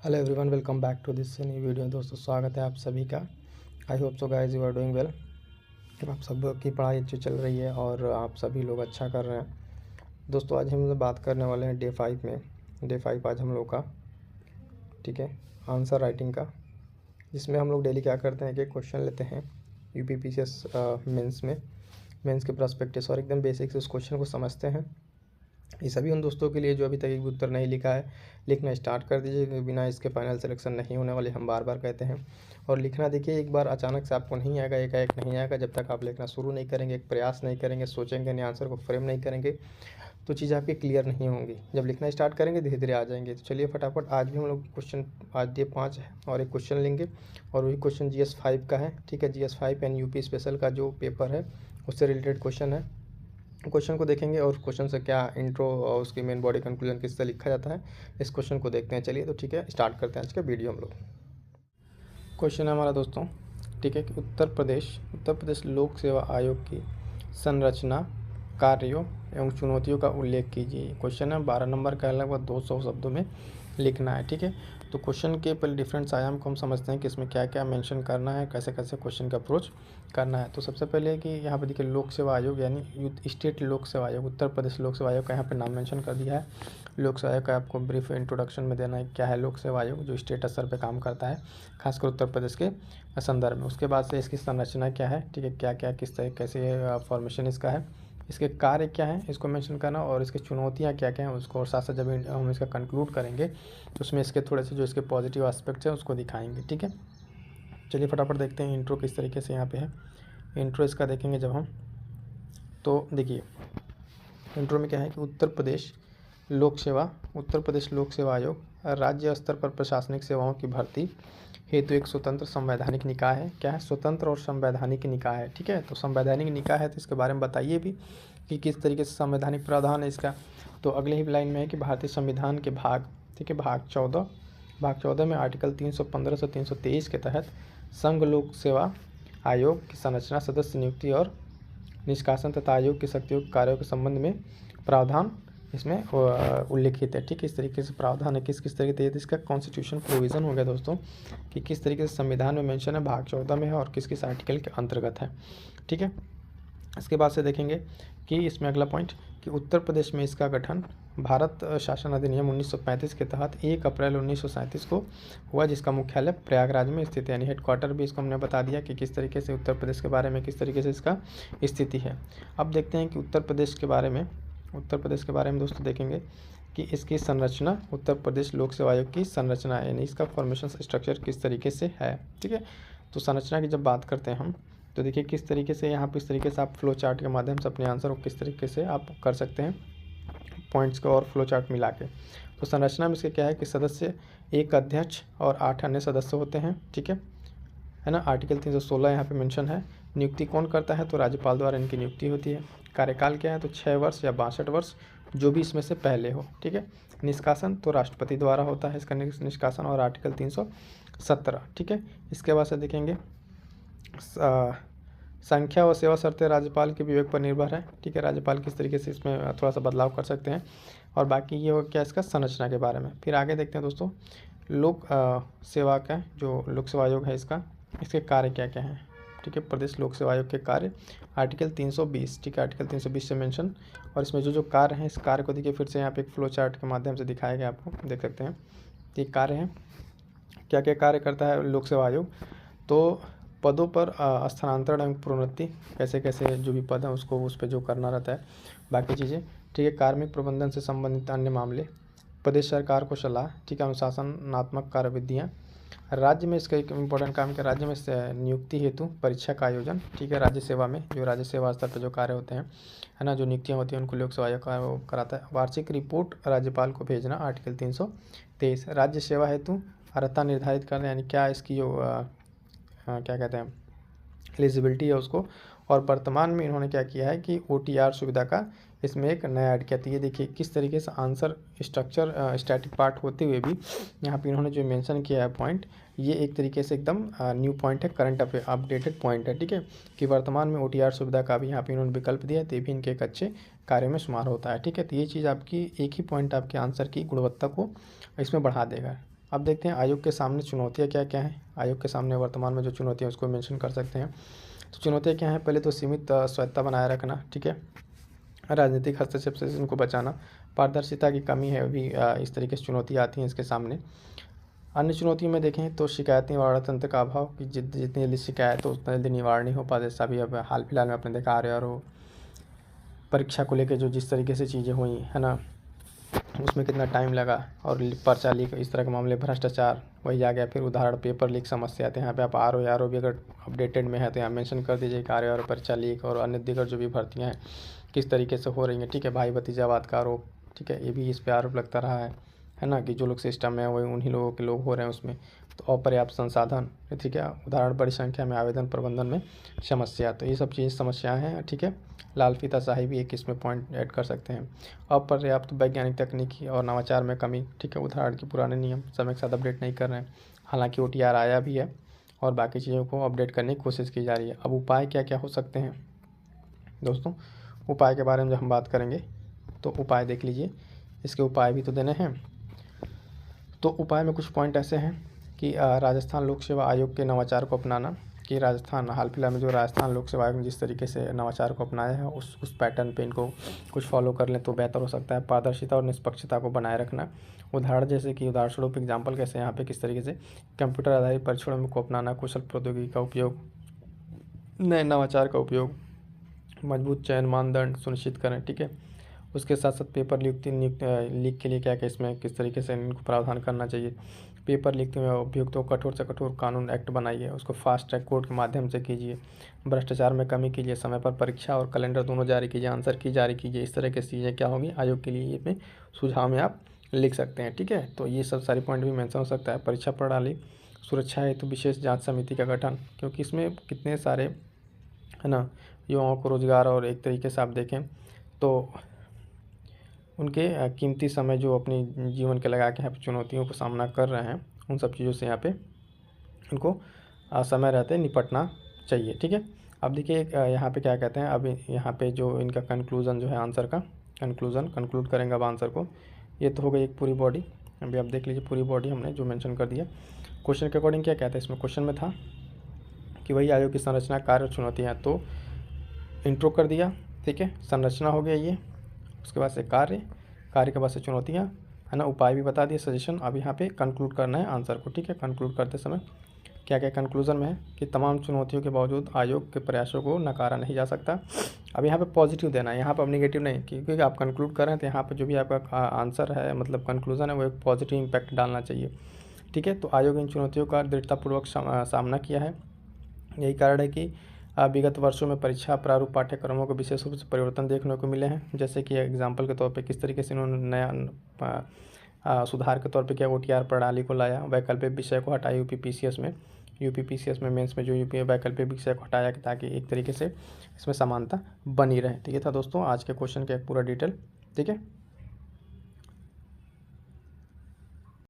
Hello everyone, welcome back to this new video. दोस्तों, स्वागत है आप सभी का। I hope so guys you are doing well. आप सब की पढ़ाई अच्छी चल रही है और आप सभी लोग अच्छा कर रहे हैं। दोस्तों, आज हम लोग बात करने वाले हैं डे 5 आज हम लोग का, ठीक है, आंसर राइटिंग का, जिसमें हम लोग डेली क्या करते हैं कि क्वेश्चन लेते हैं यूपीपीसीएस मेंस के पर्सपेक्टिव और एकदम बेसिक से उस क्वेश्चन को समझते हैं। ये सभी उन दोस्तों के लिए जो अभी तक एक भी उत्तर नहीं लिखा है, लिखना स्टार्ट कर दीजिए। बिना इसके फाइनल सिलेक्शन नहीं होने वाले, हम बार बार कहते हैं। और लिखना देखिए, एक बार अचानक से आपको नहीं आएगा, एकाएक नहीं आएगा। जब तक आप लिखना शुरू नहीं करेंगे, एक प्रयास नहीं करेंगे, सोचेंगे नहीं, आंसर को फ्रेम नहीं करेंगे, तो चीज़ आपकी क्लियर नहीं होंगी। जब लिखना स्टार्ट करेंगे धीरे धीरे आ जाएंगे। तो चलिए फटाफट, आज भी हम लोग क्वेश्चन, आज डे 5 है और एक क्वेश्चन लेंगे और वही क्वेश्चन GS 5 का है, ठीक है। GS 5 एंड यूपी स्पेशल का जो पेपर है उससे रिलेटेड क्वेश्चन है। क्वेश्चन को देखेंगे और क्वेश्चन से क्या इंट्रो और उसकी मेन बॉडी कंक्लूजन किससे लिखा जाता है, इस क्वेश्चन को देखते हैं। चलिए तो ठीक है, स्टार्ट करते हैं आज का वीडियो हम लोग। क्वेश्चन है हमारा दोस्तों, ठीक है, कि उत्तर प्रदेश लोक सेवा आयोग की संरचना, कार्यों एवं चुनौतियों का उल्लेख कीजिए। क्वेश्चन है 12 नंबर का, लगभग 200 शब्दों में लिखना है, ठीक है। तो क्वेश्चन के पहले डिफरेंट आयाम को हम समझते हैं कि इसमें क्या क्या मेंशन करना है, कैसे कैसे क्वेश्चन का अप्रोच करना है। तो सबसे पहले कि यहाँ पर देखिए, लोक सेवा आयोग यानी स्टेट लोक सेवा आयोग, उत्तर प्रदेश लोक सेवा आयोग का यहाँ पे नाम मेंशन कर दिया है। लोक सेवा आयोग का आपको ब्रीफ इंट्रोडक्शन में देना है क्या है लोक सेवा आयोग, जो स्टेट स्तर पर काम करता है खासकर उत्तर प्रदेश के संदर्भ में। उसके बाद से इसकी संरचना क्या है, ठीक है, क्या क्या किस तरह कैसे फॉर्मेशन इसका है, इसके कार्य क्या हैं इसको मेंशन करना, और इसकी चुनौतियां क्या क्या हैं उसको, और साथ साथ जब हम इसका कंक्लूड करेंगे तो उसमें इसके थोड़े से जो इसके पॉजिटिव एस्पेक्ट्स हैं उसको दिखाएंगे, ठीक है। चलिए फटाफट देखते हैं इंट्रो किस तरीके से यहाँ पे है। इंट्रो इसका देखेंगे जब हम, तो देखिए इंट्रो में क्या है कि उत्तर प्रदेश लोक सेवा आयोग राज्य स्तर पर प्रशासनिक सेवाओं की भर्ती हेतु एक स्वतंत्र संवैधानिक निकाय है। क्या है? स्वतंत्र और संवैधानिक निकाय है, ठीक है। तो संवैधानिक निकाय है तो इसके बारे में बताइए भी कि किस तरीके से संवैधानिक प्रावधान है इसका। तो अगले ही लाइन में है कि भारतीय संविधान के भाग, ठीक है, भाग 14 में आर्टिकल 315 से 323 के तहत संघ लोक सेवा आयोग की संरचना, सदस्य नियुक्ति और निष्कासन तथा आयोग की शक्तियों कार्यों के संबंध में प्रावधान इसमें उल्लिखित है, ठीक है। इस तरीके से प्रावधान है किस किस तरीके से इसका कॉन्स्टिट्यूशन प्रोविज़न हो गया दोस्तों, कि किस तरीके से संविधान में मेंशन है, भाग 14 में है और किस किस आर्टिकल के अंतर्गत है, ठीक है। इसके बाद से देखेंगे कि इसमें अगला पॉइंट कि उत्तर प्रदेश में इसका गठन भारत शासन अधिनियम 1935 के तहत 1 अप्रैल 1937 को हुआ, जिसका मुख्यालय प्रयागराज में स्थित है, यानी हेडक्वार्टर भी इसको हमने बता दिया कि किस तरीके से उत्तर प्रदेश के बारे में किस तरीके से इसका स्थिति है। अब देखते हैं कि उत्तर प्रदेश के बारे में दोस्तों देखेंगे कि इसकी संरचना, उत्तर प्रदेश लोक सेवा आयोग की संरचना यानी इसका फॉर्मेशन स्ट्रक्चर किस तरीके से है, ठीक है। तो संरचना की जब बात करते हैं हम, तो देखिए किस तरीके से यहाँ पर इस तरीके से आप फ्लो चार्ट के माध्यम से अपने आंसर को किस तरीके से आप कर सकते हैं, पॉइंट्स को और फ्लो चार्ट मिला के। तो संरचना में इसके क्या है कि सदस्य, एक अध्यक्ष और 8 अन्य सदस्य होते हैं, ठीक है ना। आर्टिकल 316 यहाँ पे मेंशन है। नियुक्ति कौन करता है, तो राज्यपाल द्वारा इनकी नियुक्ति होती है। कार्यकाल क्या है, तो 6 वर्ष या 62 वर्ष, जो भी इसमें से पहले हो, ठीक है। निष्कासन तो राष्ट्रपति द्वारा होता है इसका निष्कासन, और आर्टिकल 317, ठीक है। इसके बाद से देखेंगे संख्या व सेवा शर्तें राज्यपाल के विवेक पर निर्भर है, ठीक है। राज्यपाल किस तरीके से इसमें थोड़ा सा बदलाव कर सकते हैं, और बाकी ये हो क्या इसका संरचना के बारे में। फिर आगे देखते हैं दोस्तों, लोक सेवा का जो लोक सेवा आयोग है इसके कार्य क्या क्या हैं, ठीक है। प्रदेश लोक सेवा आयोग के कार्य आर्टिकल 320, ठीक है, आर्टिकल 320 से मेंशन, और इसमें जो कार्य हैं इस कार्य को देखिए फिर से यहाँ पे एक फ्लो चार्ट के माध्यम से दिखाया गया, आपको देख सकते हैं। ये कार्य हैं, क्या क्या कार्य करता है लोक सेवा आयोग, तो पदों पर स्थानांतरण एवं प्रोन्नति, कैसे कैसे जो भी पद हैं उसको उस पर जो करना रहता है, बाकी चीज़ें, ठीक है। कार्मिक प्रबंधन से संबंधित अन्य मामले, प्रदेश सरकार को सलाह, ठीक है, अनुशासनात्मक कार्यविधियाँ, राज्य में इसका एक इम्पोर्टेंट काम क्या, राज्य में नियुक्ति हेतु परीक्षा का आयोजन, ठीक है। राज्य सेवा में जो राज्य सेवा स्तर पर जो कार्य होते हैं, है ना, जो नियुक्तियाँ होती हैं उनको लोक सेवा आयोग कराता है। वार्षिक रिपोर्ट राज्यपाल को भेजना, आर्टिकल 323। राज्य सेवा हेतु अर्हता निर्धारित करना, यानी क्या इसकी जो क्या कहते हैं एलिजिबिलिटी है उसको, और वर्तमान में इन्होंने क्या किया है कि OTR सुविधा का इसमें एक नया ऐड किया। तो ये देखिए किस तरीके से आंसर स्ट्रक्चर स्टैटिक पार्ट होते हुए भी यहाँ पे इन्होंने जो मेंशन किया है पॉइंट, ये एक तरीके से एकदम न्यू पॉइंट है, करंट अपडेटेड पॉइंट है, ठीक है, कि वर्तमान में OTR सुविधा का भी यहाँ पे इन्होंने विकल्प दिया है, तो भी इनके एक अच्छे कार्य में शुमार होता है, ठीक है। तो ये चीज़ आपकी एक ही पॉइंट आपके आंसर की गुणवत्ता को इसमें बढ़ा देगा, अब देखते हैं आयोग के सामने चुनौतियाँ क्या क्या हैं। आयोग के सामने वर्तमान में जो चुनौतियाँ उसको मेंशन कर सकते हैं। तो चुनौतियाँ क्या हैं, पहले तो सीमित स्वायत्ता बनाए रखना, ठीक है, राजनीतिक हस्तक्षेप से इनको बचाना, पारदर्शिता की कमी है अभी, इस तरीके से चुनौतियाँ आती हैं इसके सामने। अन्य चुनौतियों में देखें तो शिकायत निवारण तंत्र का अभाव, कि जितनी जल्दी शिकायत हो उतना जल्दी निवारण नहीं हो पाता। जैसा भी अब हाल फिलहाल में आपने देखा आर परीक्षा को लेकर जो जिस तरीके से चीज़ें हुई है ना, उसमें कितना टाइम लगा, और पर्चा लीक, इस तरह के मामले, भ्रष्टाचार वही आ गया। फिर उदाहरण पेपर लीक समस्या आते हैं, यहाँ पे आप आर भी अगर अपडेटेड में है तो यहाँ मेंशन कर दीजिए कि आर पर्चा लीक और अन्य दीगर जो भी भर्तियाँ हैं किस तरीके से हो रही हैं, ठीक है। भाई भतीजावाद का आरोप, ठीक है, ये भी इस पर आरोप लगता रहा है ना, कि जो लोग सिस्टम में है वही उन्हीं लोगों के लोग हो रहे हैं उसमें। तो अपर्याप्त संसाधन, ठीक है, उदाहरण बड़ी संख्या में आवेदन प्रबंधन में समस्या, तो ये सब चीज़ समस्याएं हैं, ठीक है। लाल फीताशाही भी एक इसमें पॉइंट ऐड कर सकते हैं। अपर्याप्त वैज्ञानिक तकनीकी और नवाचार में कमी, ठीक है, उदाहरण के पुराने नियम समय के साथ अपडेट नहीं कर रहे हैं। हालांकि OTR आया भी है और बाकी चीज़ों को अपडेट करने की कोशिश की जा रही है। अब उपाय क्या क्या हो सकते हैं दोस्तों, उपाय के बारे में जब हम बात करेंगे तो उपाय देख लीजिए, इसके उपाय भी तो देने हैं। तो उपाय में कुछ पॉइंट ऐसे हैं कि राजस्थान लोक सेवा आयोग के नवाचार को अपनाना, कि राजस्थान हाल फिलहाल में जो राजस्थान लोक सेवा आयोग ने जिस तरीके से नवाचार को अपनाया है उस पैटर्न पे इनको कुछ फॉलो कर लें तो बेहतर हो सकता है। पारदर्शिता और निष्पक्षता को बनाए रखना, उदाहरण जैसे कि उदाहरण स्वरूप एग्जाम्पल कैसे यहाँ पे किस तरीके से कंप्यूटर आधारित परीक्षणों को अपनाना, कुशल प्रौद्योगिकी का उपयोग, नए नवाचार का उपयोग, मजबूत चयन मानदंड सुनिश्चित करें, ठीक है। उसके साथ साथ पेपर लीक के लिए क्या क्या इसमें किस तरीके से इनको प्रावधान करना चाहिए। पेपर लीक में अभियुक्तों को कठोर से कठोर कानून एक्ट बनाइए, उसको फास्ट ट्रैक कोर्ट के माध्यम से कीजिए। भ्रष्टाचार में कमी कीजिए, समय पर परीक्षा और कैलेंडर दोनों जारी कीजिए, आंसर की जारी कीजिए। इस तरह की चीज़ें क्या होगी आयोग के लिए, ये में सुझाव में आप लिख सकते हैं, ठीक है। तो ये सब सारे पॉइंट भी मेंशन हो सकता है। परीक्षा प्रणाली सुरक्षा हेतु तो विशेष जांच समिति का गठन, क्योंकि इसमें कितने सारे है ना युवाओं को रोजगार, और एक तरीके से आप देखें तो उनके कीमती समय जो अपनी जीवन के लगा के यहाँ पे चुनौतियों का सामना कर रहे हैं, उन सब चीज़ों से यहाँ पे उनको समय रहते निपटना चाहिए, ठीक है। अब देखिए यहाँ पे क्या कहते हैं, अब यहाँ पे जो इनका कंक्लूज़न जो है आंसर का कंक्लूड करेंगे अब आंसर को। ये तो हो गई एक पूरी बॉडी, अभी आप देख लीजिए पूरी बॉडी हमने जो मेंशन कर दिया। क्वेश्चन के अकॉर्डिंग क्या कहते हैं, इसमें क्वेश्चन में था कि वही आयोग की संरचना, कार्य और चुनौतियाँ, तो इंट्रो कर दिया, ठीक है, संरचना हो गया ये, उसके बाद से कार्य के बाद से चुनौतियाँ, है ना, उपाय भी बता दिए, सजेशन। अब यहाँ पे कंक्लूड करना है आंसर को, ठीक है। कंक्लूड करते समय क्या क्या कंक्लूजन में है कि तमाम चुनौतियों के बावजूद आयोग के प्रयासों को नकारा नहीं जा सकता। अब यहाँ पे पॉजिटिव देना है, यहाँ पर अब नेगेटिव नहीं, क्योंकि आप कंक्लूड कर रहे हैं तो यहाँ पे जो भी आपका आंसर है मतलब कंक्लूजन है वो एक पॉजिटिव इम्पैक्ट डालना चाहिए, ठीक है। तो आयोग इन चुनौतियों का दृढ़तापूर्वक सामना किया है। यही कारण है कि विगत वर्षों में परीक्षा प्रारूप पाठ्यक्रमों को विशेष रूप से परिवर्तन देखने को मिले हैं। जैसे कि एग्जाम्पल के तौर पे किस तरीके से इन्होंने नया सुधार के तौर पे क्या OTR प्रणाली को लाया, वैकल्पिक विषय को हटाया यूपी में मेंस में जो यूपी वैकल्पिक विषय को हटाया ताकि एक तरीके से इसमें समानता बनी रहे। तो ये था दोस्तों आज के क्वेश्चन का एक पूरा डिटेल, ठीक है।